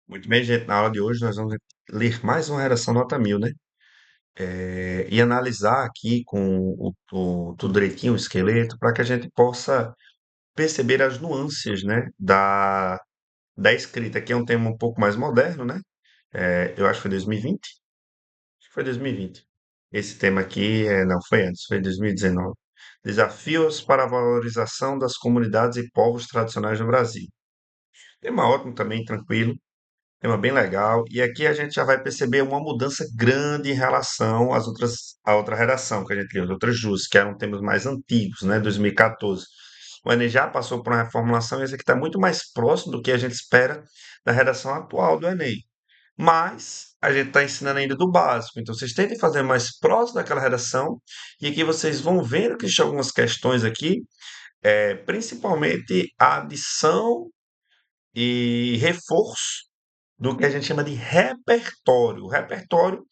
Muito bem, gente. Na aula de hoje nós vamos ler mais uma redação nota 1000, né? E analisar aqui com tudo direitinho, o esqueleto, para que a gente possa perceber as nuances, né, da escrita. Aqui é um tema um pouco mais moderno, né? Eu acho que foi 2020. Acho que foi 2020. Esse tema aqui, não, foi antes, foi 2019. Desafios para a valorização das comunidades e povos tradicionais no Brasil. Tema ótimo também, tranquilo. Tema bem legal. E aqui a gente já vai perceber uma mudança grande em relação à outra redação que a gente leu, as outras duas, que eram temas mais antigos, né? 2014. O Enem já passou por uma reformulação e esse aqui está muito mais próximo do que a gente espera da redação atual do Enem. Mas a gente está ensinando ainda do básico. Então vocês tentem fazer mais próximo daquela redação e aqui vocês vão ver que existem algumas questões aqui, principalmente a adição e reforço do que a gente chama de repertório. O repertório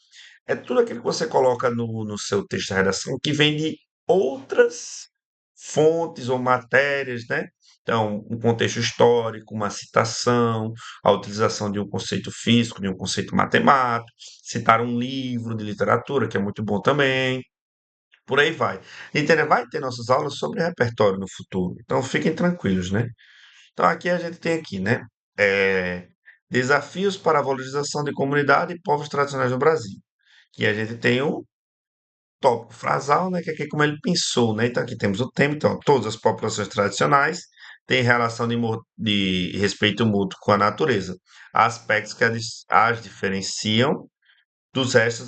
é tudo aquilo que você coloca no seu texto de redação que vem de outras fontes ou matérias, né? Então, um contexto histórico, uma citação, a utilização de um conceito físico, de um conceito matemático, citar um livro de literatura, que é muito bom também. Por aí vai. Entendeu? Vai ter nossas aulas sobre repertório no futuro. Então, fiquem tranquilos, né? Então, aqui a gente tem aqui, né? é, Desafios para a valorização de comunidade e povos tradicionais no Brasil. Que a gente tem o tópico frasal, né? Que é aqui como ele pensou, né? Então, aqui temos o tema. Então, todas as populações tradicionais têm relação de respeito mútuo com a natureza. Aspectos que as diferenciam do resto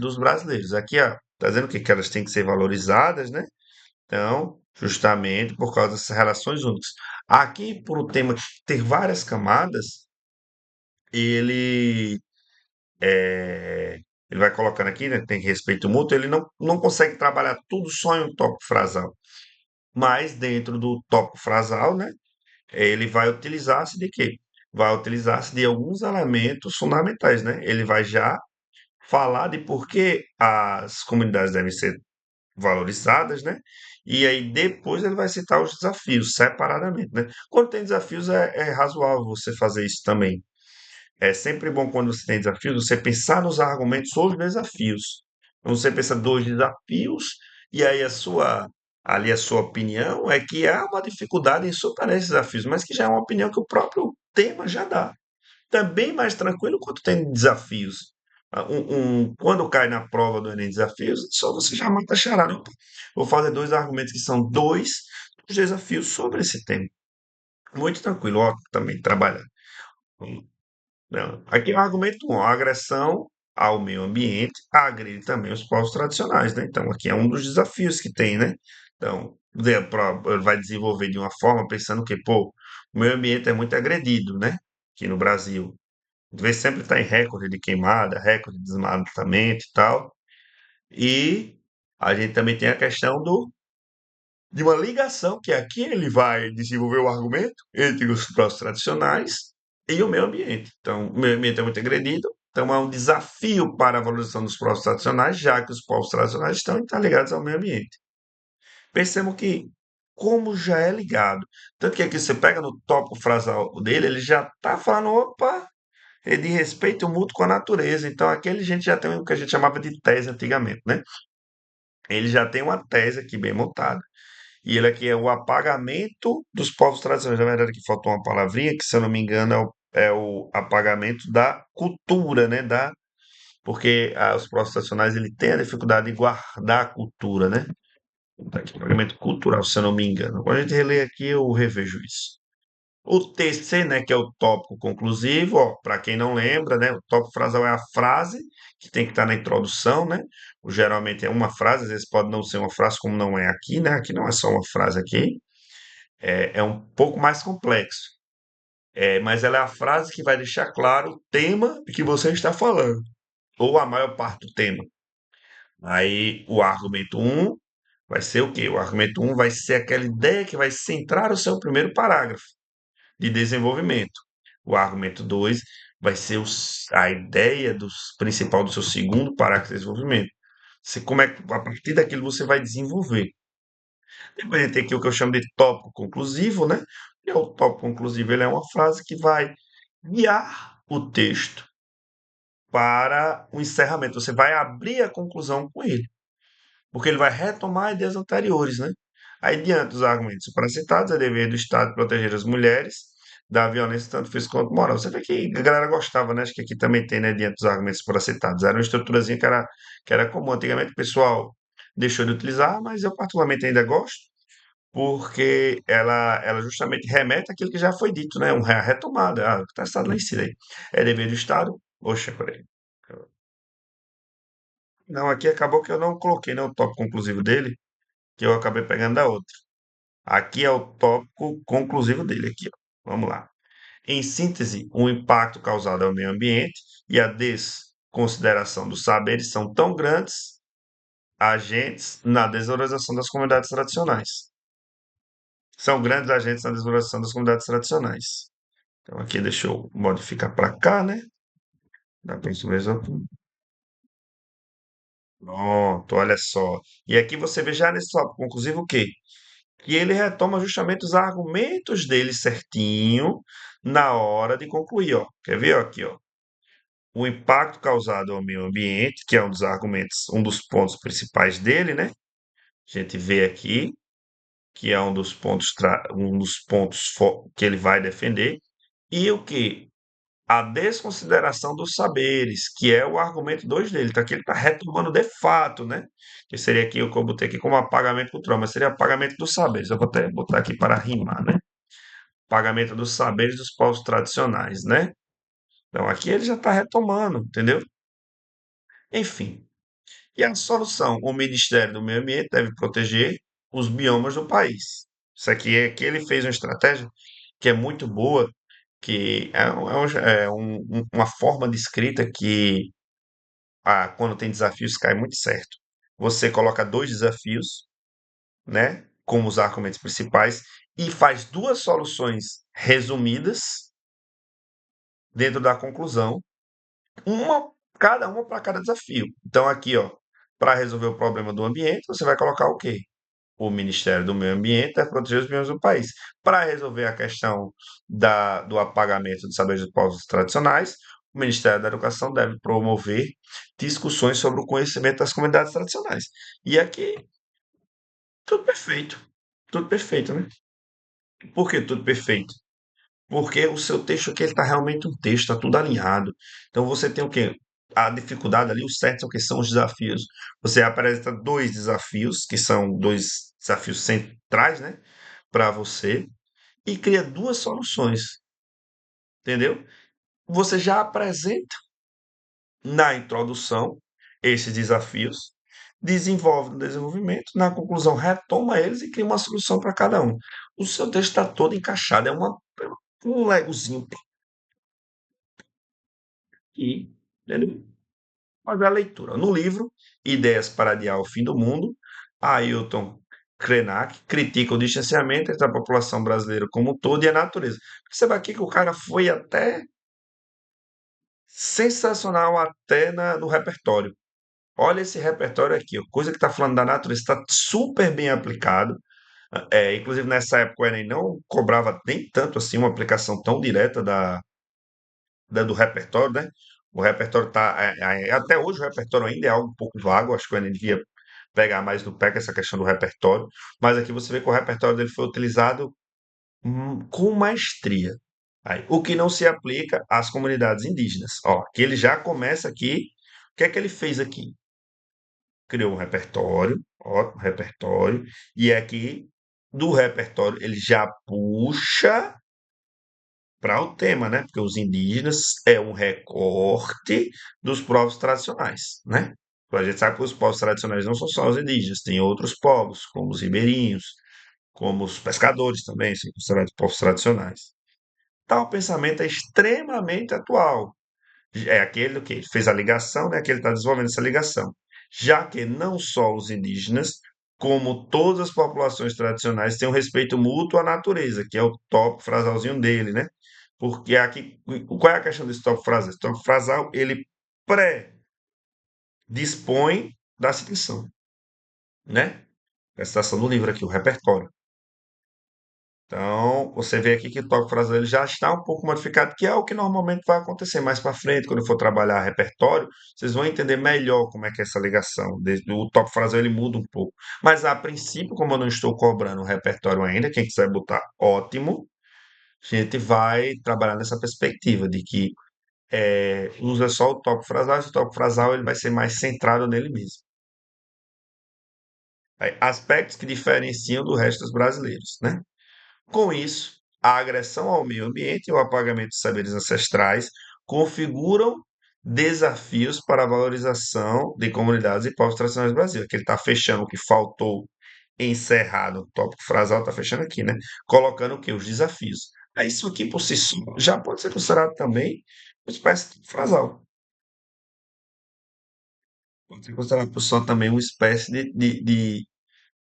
dos brasileiros. Aqui, ó, tá dizendo que elas têm que ser valorizadas, né? Então, justamente por causa dessas relações únicas. Aqui, por o tema ter várias camadas, ele ele vai colocando aqui, né, tem respeito mútuo, ele não consegue trabalhar tudo só em um tópico frasal. Mas dentro do tópico frasal, né, ele vai utilizar-se de quê? Vai utilizar-se de alguns elementos fundamentais, né? Ele vai já falar de por que as comunidades devem ser valorizadas, né? E aí depois ele vai citar os desafios separadamente, né? Quando tem desafios é razoável você fazer isso também. É sempre bom quando você tem desafios, você pensar nos argumentos sobre desafios. Então você pensa dois desafios e aí a sua opinião é que há uma dificuldade em superar esses desafios, mas que já é uma opinião que o próprio tema já dá. Então é bem mais tranquilo quando tem desafios. Quando cai na prova do Enem desafios, só você já mata a charada. Opa, vou fazer dois argumentos que são dois dos desafios sobre esse tema. Muito tranquilo, ó, também trabalhar. Não, aqui é o argumento 1, a agressão ao meio ambiente agride também os povos tradicionais, né? Então, aqui é um dos desafios que tem, né? Então, ele vai desenvolver de uma forma pensando que, pô, o meio ambiente é muito agredido, né? Aqui no Brasil. De vez sempre está em recorde de queimada, recorde de desmatamento e tal. E a gente também tem a questão de uma ligação, que aqui ele vai desenvolver o argumento entre os povos tradicionais e o meio ambiente. Então, o meio ambiente é muito agredido, então há um desafio para a valorização dos povos tradicionais, já que os povos tradicionais estão interligados ao meio ambiente. Percebam que, como já é ligado, tanto que aqui você pega no tópico frasal dele, ele já está falando, opa, é de respeito mútuo com a natureza. Então, aqui a gente já tem o que a gente chamava de tese antigamente, né? Ele já tem uma tese aqui bem montada. E ele aqui é o apagamento dos povos tradicionais. Na verdade, aqui faltou uma palavrinha que, se eu não me engano, é o apagamento da cultura, né? Porque os povos tradicionais ele tem a dificuldade de guardar a cultura, né? Tá aqui, apagamento cultural, se eu não me engano. Quando a gente relê aqui, eu revejo isso. O TC, né, que é o tópico conclusivo, ó, para quem não lembra, né, o tópico frasal é a frase que tem que estar na introdução, né? Geralmente é uma frase, às vezes pode não ser uma frase como não é aqui, né? Aqui não é só uma frase aqui, é um pouco mais complexo. Mas ela é a frase que vai deixar claro o tema que você está falando, ou a maior parte do tema. Aí o argumento um vai ser o quê? O argumento um vai ser aquela ideia que vai centrar o seu primeiro parágrafo de desenvolvimento. O argumento 2 vai ser a ideia principal do seu segundo parágrafo de desenvolvimento. Como é que, a partir daquilo você vai desenvolver. Depois a gente tem aqui o que eu chamo de tópico conclusivo, né? E o tópico conclusivo ele é uma frase que vai guiar o texto para o encerramento. Você vai abrir a conclusão com ele, porque ele vai retomar ideias anteriores, né? Aí, diante dos argumentos supracitados, é dever do Estado proteger as mulheres da violência tanto física quanto moral. Você vê que a galera gostava, né? Acho que aqui também tem, né? Diante dos argumentos supracitados. Era uma estruturazinha que era comum. Antigamente o pessoal deixou de utilizar, mas eu particularmente ainda gosto, porque ela justamente remete àquilo que já foi dito, né? Uma retomada. Ah, está estado lá em cima aí. É dever do Estado. Oxa, peraí. Não, aqui acabou que eu não coloquei, né, o tópico conclusivo dele, que eu acabei pegando da outra. Aqui é o tópico conclusivo dele, aqui, ó. Vamos lá. Em síntese, o impacto causado ao meio ambiente e a desconsideração dos saberes são tão grandes agentes na desvalorização das comunidades tradicionais. São grandes agentes na desvalorização das comunidades tradicionais. Então, aqui deixa eu modificar para cá, né? Dá para isso mesmo. Pronto, olha só. E aqui você vê já nesse tópico conclusivo o quê? Que ele retoma justamente os argumentos dele certinho na hora de concluir, ó. Quer ver ó, aqui, ó? O impacto causado ao meio ambiente, que é um dos argumentos, um dos pontos principais dele, né? A gente vê aqui que é um dos pontos que ele vai defender. E o que? A desconsideração dos saberes, que é o argumento 2 dele. Então aqui ele está retomando de fato, né? Que seria aqui, eu botei aqui como apagamento cultural, mas seria apagamento dos saberes. Eu vou até botar aqui para rimar, né? Pagamento dos saberes dos povos tradicionais, né? Então aqui ele já está retomando, entendeu? Enfim, e a solução? O Ministério do Meio Ambiente deve proteger os biomas do país. Isso aqui é que ele fez uma estratégia que é muito boa, que uma forma de escrita que, quando tem desafios, cai muito certo. Você coloca dois desafios, né, como os argumentos principais, e faz duas soluções resumidas dentro da conclusão, uma, cada uma para cada desafio. Então, aqui, ó, para resolver o problema do ambiente, você vai colocar o quê? O Ministério do Meio Ambiente deve proteger os biomas do país. Para resolver a questão do apagamento dos saberes dos povos tradicionais, o Ministério da Educação deve promover discussões sobre o conhecimento das comunidades tradicionais. E aqui, tudo perfeito. Tudo perfeito, né? Por que tudo perfeito? Porque o seu texto aqui está realmente um texto, está tudo alinhado. Então você tem o quê? A dificuldade ali, o certo são que são os desafios. Você apresenta dois desafios, que são dois desafios centrais, né, para você, e cria duas soluções, entendeu? Você já apresenta na introdução esses desafios, desenvolve no desenvolvimento, na conclusão retoma eles e cria uma solução para cada um. O seu texto está todo encaixado, um legozinho aqui, entendeu? Mas a leitura. No livro Ideias para Adiar o Fim do Mundo, Ailton Krenak critica o distanciamento entre a população brasileira como um todo e a natureza. Perceba aqui que o cara foi até sensacional até no repertório. Olha esse repertório aqui, ó, coisa que está falando da natureza, está super bem aplicado. Inclusive, nessa época, o Enem não cobrava nem tanto assim uma aplicação tão direta do repertório, né? O repertório tá. Até hoje o repertório ainda é algo um pouco vago, acho que o Enem devia pegar mais no pé com essa questão do repertório, mas aqui você vê que o repertório dele foi utilizado com maestria. Aí, o que não se aplica às comunidades indígenas. Ó, que ele já começa aqui. O que é que ele fez aqui? Criou um repertório, ó, um repertório, e aqui do repertório ele já puxa para o tema, né? Porque os indígenas é um recorte dos povos tradicionais, né? A gente sabe que os povos tradicionais não são só os indígenas, tem outros povos, como os ribeirinhos, como os pescadores também, são considerados povos tradicionais. Tal pensamento é extremamente atual. É aquele que fez a ligação, né? Aquele que está desenvolvendo essa ligação. Já que não só os indígenas, como todas as populações tradicionais têm um respeito mútuo à natureza, que é o top frasalzinho dele, né? Porque aqui, qual é a questão desse top frasal? Esse top frasal, ele pré-dispõe da citação, né? A citação do livro aqui, o repertório. Então, você vê aqui que o toque frasal ele já está um pouco modificado, que é o que normalmente vai acontecer mais para frente, quando eu for trabalhar repertório, vocês vão entender melhor como é que é essa ligação. O toque frasal ele muda um pouco. Mas a princípio, como eu não estou cobrando o repertório ainda, quem quiser botar, ótimo, a gente vai trabalhar nessa perspectiva de que usa só o toque frasal, esse toque frasal ele vai ser mais centrado nele mesmo. Aí, aspectos que diferenciam do resto dos brasileiros, né? Com isso, a agressão ao meio ambiente e o apagamento de saberes ancestrais configuram desafios para a valorização de comunidades e povos tradicionais do Brasil. Aqui ele está fechando o que faltou encerrado, o tópico frasal está fechando aqui, né? Colocando o que? Os desafios. Aí isso aqui por si só já pode ser considerado também uma espécie de frasal. Pode ser considerado por si só também uma espécie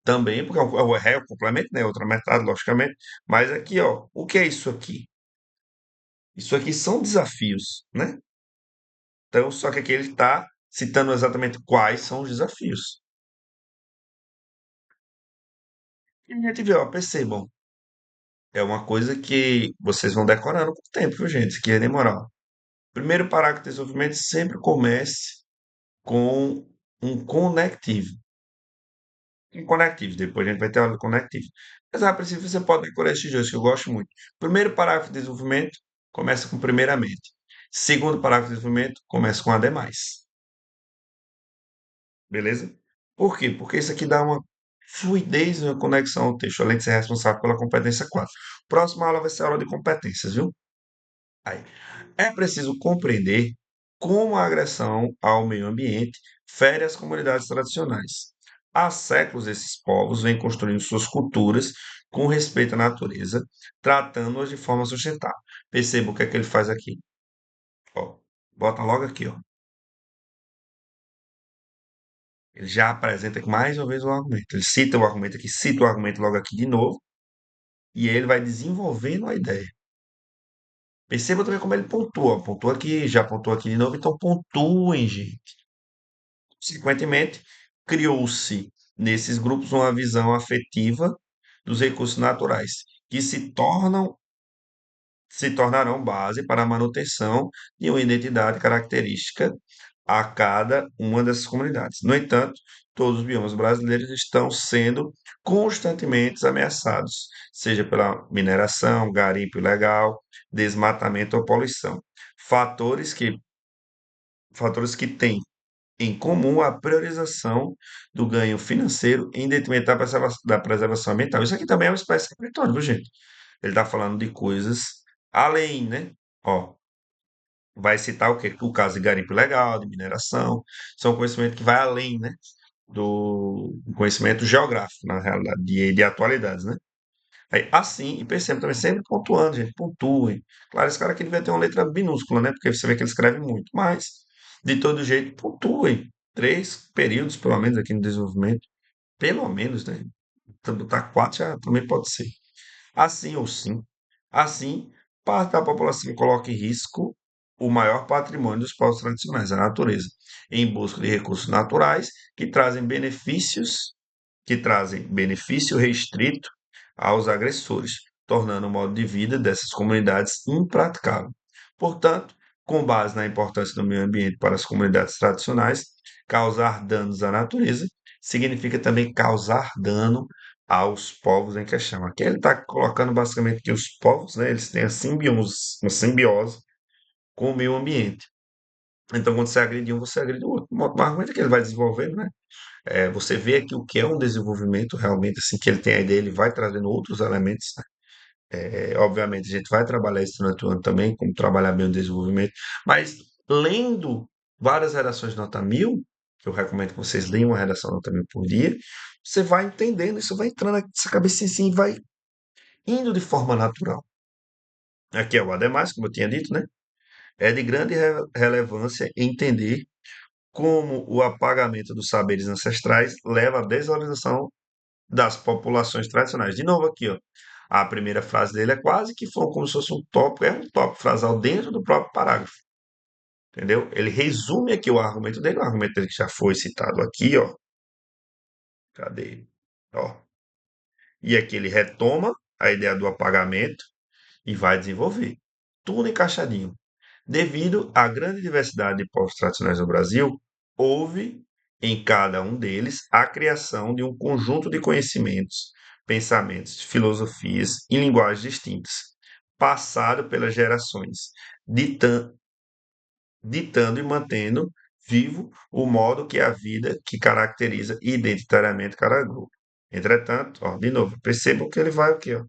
também, porque é o complemento, né? Outra metade, logicamente. Mas aqui, ó, o que é isso aqui? Isso aqui são desafios, né? Então, só que aqui ele está citando exatamente quais são os desafios. E a gente vê, ó, percebam, é uma coisa que vocês vão decorando com o tempo, viu, gente? Isso aqui é demorar. Primeiro parágrafo de desenvolvimento sempre comece com um conectivo. Um conectivo, depois a gente vai ter aula de conectivo. Mas a princípio você pode decorar esses dois, que eu gosto muito. Primeiro parágrafo de desenvolvimento começa com primeiramente. Segundo parágrafo de desenvolvimento começa com ademais. Beleza? Por quê? Porque isso aqui dá uma fluidez e uma conexão ao texto, além de ser responsável pela competência 4. Próxima aula vai ser a aula de competências, viu? Aí, é preciso compreender como a agressão ao meio ambiente fere as comunidades tradicionais. Há séculos, esses povos vêm construindo suas culturas com respeito à natureza, tratando-as de forma sustentável. Perceba o que é que ele faz aqui. Ó, bota logo aqui, ó. Ele já apresenta aqui mais uma vez o argumento. Ele cita o argumento aqui, cita o argumento logo aqui de novo, e aí ele vai desenvolvendo a ideia. Perceba também como ele pontua. Pontua aqui, já pontuou aqui de novo, então pontuem, gente. Consequentemente, criou-se nesses grupos uma visão afetiva dos recursos naturais, que se tornarão base para a manutenção de uma identidade característica a cada uma dessas comunidades. No entanto, todos os biomas brasileiros estão sendo constantemente ameaçados, seja pela mineração, garimpo ilegal, desmatamento ou poluição. Fatores que, fatores que têm em comum a priorização do ganho financeiro em detrimento da preservação ambiental. Isso aqui também é uma espécie de capitólio, viu, gente? Ele está falando de coisas além, né? Ó, vai citar o quê? O caso de garimpo ilegal, de mineração, são conhecimento que vai além, né, do conhecimento geográfico, na realidade, de atualidades, né? Aí, assim, e perceba também, sempre pontuando, gente, pontuem. Claro, esse cara aqui devia ter uma letra minúscula, né? Porque você vê que ele escreve muito, mas, de todo jeito, pontuem. 3 períodos, pelo menos, aqui no desenvolvimento. Pelo menos, né? Então, botar 4 já também pode ser. Assim ou sim. Assim, parte da população coloca em risco o maior patrimônio dos povos tradicionais, a natureza, em busca de recursos naturais que trazem benefício restrito aos agressores, tornando o modo de vida dessas comunidades impraticável. Portanto, com base na importância do meio ambiente para as comunidades tradicionais, causar danos à natureza significa também causar dano aos povos em questão. Aqui ele está colocando basicamente que os povos, né, eles têm a simbiose, uma simbiose com o meio ambiente. Então, quando você agride um, você agride o outro. O argumento que ele vai desenvolvendo, né? Você vê aqui o que é um desenvolvimento realmente, assim, que ele tem a ideia, ele vai trazendo outros elementos, né? Obviamente, a gente vai trabalhar isso durante o ano também, como trabalhar bem o desenvolvimento, mas lendo várias redações de nota 1000, que eu recomendo que vocês leiam uma redação de nota 1000 por dia, você vai entendendo, isso vai entrando nessa cabeça assim, e vai indo de forma natural. Aqui é o ademais, como eu tinha dito, né? É de grande relevância entender como o apagamento dos saberes ancestrais leva à desvalorização das populações tradicionais. De novo aqui, ó. A primeira frase dele é quase que foi como se fosse um tópico, é um tópico frasal dentro do próprio parágrafo, entendeu? Ele resume aqui o argumento dele que já foi citado aqui, ó. Cadê? Ó. E aqui ele retoma, a ideia do apagamento e vai desenvolver. Tudo encaixadinho. Devido à grande diversidade de povos tradicionais no Brasil, houve em cada um deles a criação de um conjunto de conhecimentos, pensamentos, filosofias e linguagens distintas, passado pelas gerações, ditan- ditando e mantendo vivo o modo que a vida que caracteriza identitariamente cada grupo. Entretanto, ó, de novo, percebam que ele vai aqui, ó.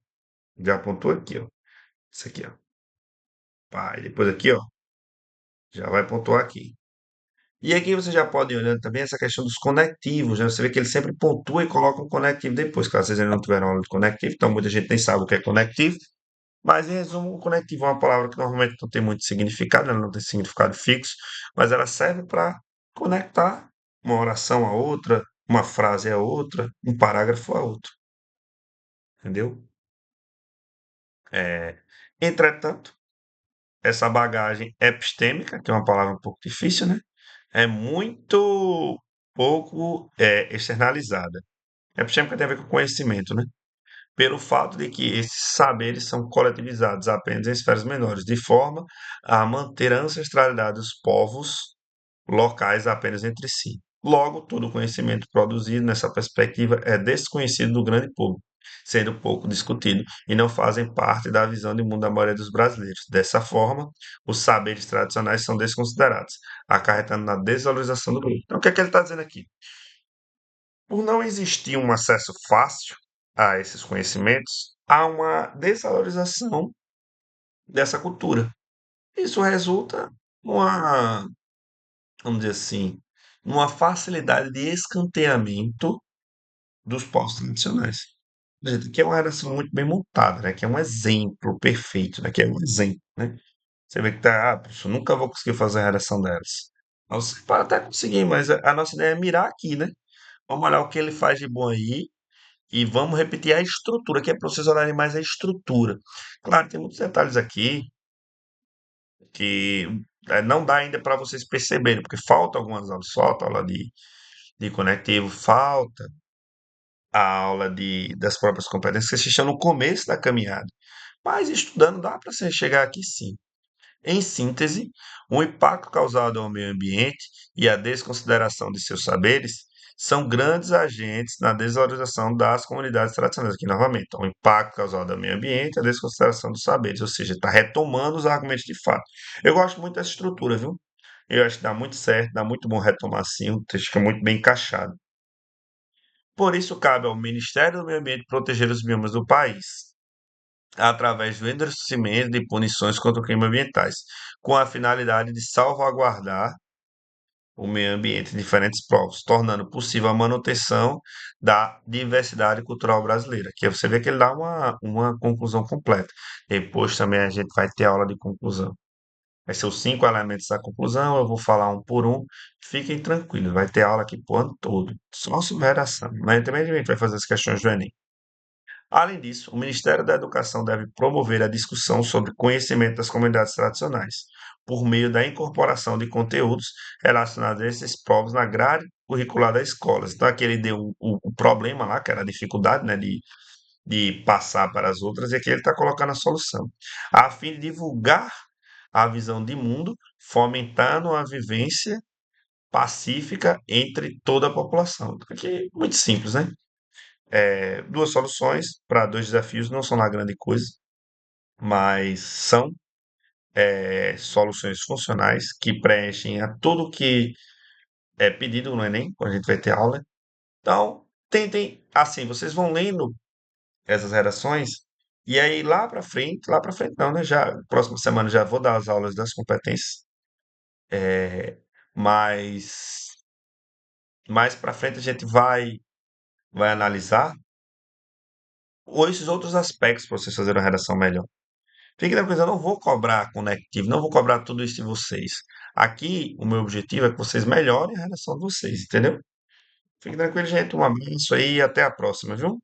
Já apontou aqui, ó. Isso aqui, ó. Pá, e depois aqui, ó, já vai pontuar aqui. E aqui você já pode ir olhando também essa questão dos conectivos, né? Você vê que ele sempre pontua e coloca um conectivo depois, caso vocês ainda não tiveram aula de conectivo, então muita gente nem sabe o que é conectivo, mas em resumo, o conectivo é uma palavra que normalmente não tem muito significado, ela não tem significado fixo, mas ela serve para conectar uma oração a outra, uma frase a outra, um parágrafo a outro, entendeu? É, entretanto, essa bagagem epistêmica, que é uma palavra um pouco difícil, né? É muito pouco externalizada. Epistêmica tem a ver com conhecimento, né? Pelo fato de que esses saberes são coletivizados apenas em esferas menores, de forma a manter a ancestralidade dos povos locais apenas entre si. Logo, todo o conhecimento produzido nessa perspectiva é desconhecido do grande público, sendo pouco discutido e não fazem parte da visão de mundo da maioria dos brasileiros. Dessa forma, os saberes tradicionais são desconsiderados, acarretando na desvalorização do grupo. Então, o que é que ele está dizendo aqui? Por não existir um acesso fácil a esses conhecimentos, há uma desvalorização dessa cultura. Isso resulta numa, vamos dizer assim, numa facilidade de escanteamento dos povos tradicionais. Que é uma relação muito bem montada, né? Que é um exemplo perfeito, né? Que é um exemplo, né? Você vê que tá, professor, nunca vou conseguir fazer a redação delas. Você pode até conseguir, mas a nossa ideia é mirar aqui, né? Vamos olhar o que ele faz de bom aí e vamos repetir a estrutura, que é para vocês olharem mais a estrutura. Claro, tem muitos detalhes aqui que não dá ainda para vocês perceberem, porque falta algumas aulas, falta aula de conectivo, falta a aula das próprias competências, que vocês estão no começo da caminhada. Mas estudando dá para você chegar aqui sim. Em síntese, o impacto causado ao meio ambiente e a desconsideração de seus saberes são grandes agentes na desvalorização das comunidades tradicionais. Aqui, novamente, então, o impacto causado ao meio ambiente e a desconsideração dos saberes, ou seja, está retomando os argumentos de fato. Eu gosto muito dessa estrutura, viu? Eu acho que dá muito certo, dá muito bom retomar assim, o texto fica muito bem encaixado. Por isso, cabe ao Ministério do Meio Ambiente proteger os biomas do país, através do endurecimento de punições contra crimes ambientais, com a finalidade de salvaguardar o meio ambiente em diferentes povos, tornando possível a manutenção da diversidade cultural brasileira. Que você vê que ele dá uma conclusão completa. Depois também a gente vai ter aula de conclusão. Vai ser os 5 elementos da conclusão, eu vou falar um por um. Fiquem tranquilos, vai ter aula aqui por ano todo, só sobre redação. Mas também a gente vai fazer as questões do Enem. Além disso, o Ministério da Educação deve promover a discussão sobre conhecimento das comunidades tradicionais, por meio da incorporação de conteúdos relacionados a esses povos na grade curricular das escolas. Então, aqui ele deu o problema lá, que era a dificuldade, né, de passar para as outras, e aqui ele está colocando a solução, a fim de divulgar a visão de mundo, fomentando a vivência pacífica entre toda a população. Aqui é muito simples, né? Duas soluções para dois desafios não são lá grande coisa, mas são soluções funcionais que preenchem a tudo que é pedido no Enem, quando a gente vai ter aula. Então, tentem, assim, vocês vão lendo essas redações, e aí lá para frente não, né? Já, próxima semana já vou dar as aulas das competências, mas mais para frente a gente vai analisar ou esses outros aspectos para vocês fazerem uma redação melhor. Fique tranquilo, eu não vou cobrar conectivo, não vou cobrar tudo isso de vocês. Aqui, o meu objetivo é que vocês melhorem a relação de vocês, entendeu? Fique tranquilo, gente. Um abraço aí e até a próxima, viu?